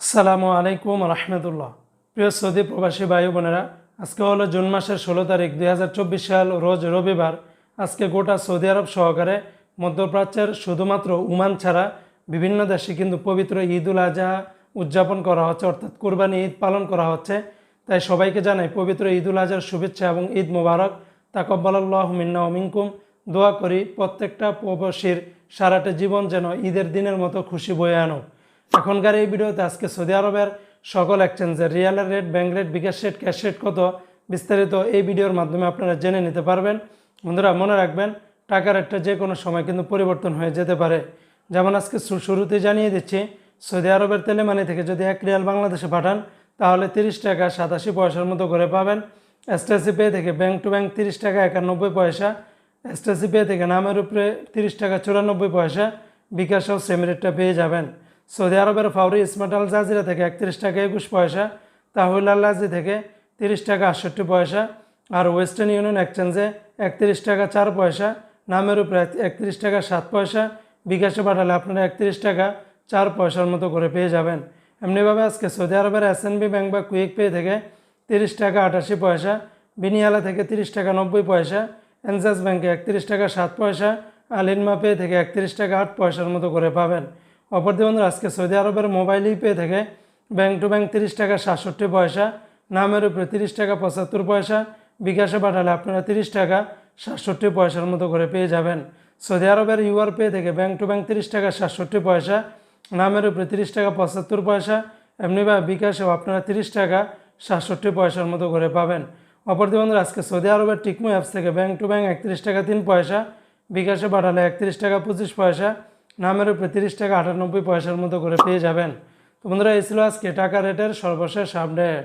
আসসালামু আলাইকুম রহমতুল্লাহ। প্রিয় সৌদি প্রবাসী ভাই বোনেরা, আজকে হলো জুন মাসের 16 তারিখ 2024 সাল, রোজ রবিবার। আজকে গোটা সৌদি আরব সহকারে মধ্যপ্রাচ্যের শুধুমাত্র ওমান ছাড়া বিভিন্ন দেশে কিন্তু পবিত্র ঈদ উল আজহা উদযাপন করা হচ্ছে, অর্থাৎ কুরবানি ঈদ পালন করা হচ্ছে। তাই সবাইকে জানাই পবিত্র ঈদ উল আজহার শুভেচ্ছা এবং ঈদ মোবারক। তাকাব্বালাল্লাহু মিন্না ওয়া মিনকুম। দোয়া করি প্রত্যেকটা প্রবাসীর সারাটা জীবন যেন ঈদের দিনের মতো খুশি বয়ে আনো। এখনকার এই ভিডিওতে আজকে সৌদি আরবের সকল এক্সচেঞ্জের রিয়ালের রেট, ব্যাংক রেট, বিকাশ রেট, ক্যাশ রেট কত বিস্তারিত এই ভিডিওর মাধ্যমে আপনারা জেনে নিতে পারবেন। বন্ধুরা মনে রাখবেন, টাকার রেটটা যে কোনো সময় কিন্তু পরিবর্তন হয়ে যেতে পারে। যেমন আজকে শুরুতেই জানিয়ে দিচ্ছি, সৌদি আরবের তেলেমানি থেকে যদি 1 রিয়াল বাংলাদেশে পাঠান তাহলে 30 টাকা 87 পয়সার মতো করে পাবেন। এসটিসি পে থেকে ব্যাংক টু ব্যাংক 30 টাকা 91 পয়সা, এসটিসি পে থেকে নামের উপরে 30 টাকা 94 পয়সা, বিকাশও সেম রেটটা পেয়ে যাবেন। সৌদি আরবের ফাউরি স্মার্ট আল জাজিরা থেকে 31 টাকা 21 পয়সা, তাহুল আল লাজি থেকে 30 টাকা 68 পয়সা, আর ওয়েস্টার্ন ইউনিয়ন এক্সচেঞ্জে 31 টাকা 4 পয়সা, নামের উপরে 31 টাকা 7 পয়সা, বিকাশে পাঠালে আপনারা 31 টাকা 4 পয়সার মতো করে পেয়ে যাবেন। এমনিভাবে আজকে সৌদি আরবের এসএনবি ব্যাংক বা কুইক পে থেকে 30 টাকা 88 পয়সা, বিনিয়ালা থেকে 30 টাকা 90 পয়সা, এনজাস ব্যাংকে 31 টাকা 7 পয়সা, আলিনমা পে থেকে 31 টাকা 8 পয়সার মতো করে পাবেন। অপরদি বন্ধুরা আজকে সৌদি আরবের মোবাইল পে থেকে ব্যাংক টু ব্যাংক 30 টাকা 67 পয়সা, নামের উপরে 30 টাকা 75 পয়সা, বিকাশে পাঠালে আপনারা 30 টাকা 67 পয়সার মতো করে পেয়ে যাবেন। সৌদি আরবের ইউআর পে থেকে ব্যাংক টু ব্যাংক 30 টাকা 67 পয়সা, নামের উপরে 30 টাকা 75 পয়সা, এমনিভাবে বিকাশেও আপনারা 30 টাকা 67 পয়সার মতো করে পাবেন। অপরদি বন্ধুরা আজকে সৌদি আরবের টিকমো অ্যাপস থেকে ব্যাংক টু ব্যাংক 31 টাকা 3 পয়সা, বিকাশে পাঠালে 31 টাকা 25 পয়সা, নামের উপরে 30 টাকা 98 পয়সার মতো করে পেয়ে যাবেন। তো বন্ধুরা এই ছিল আজকে টাকা রেটের সর্বশেষ আপডেট।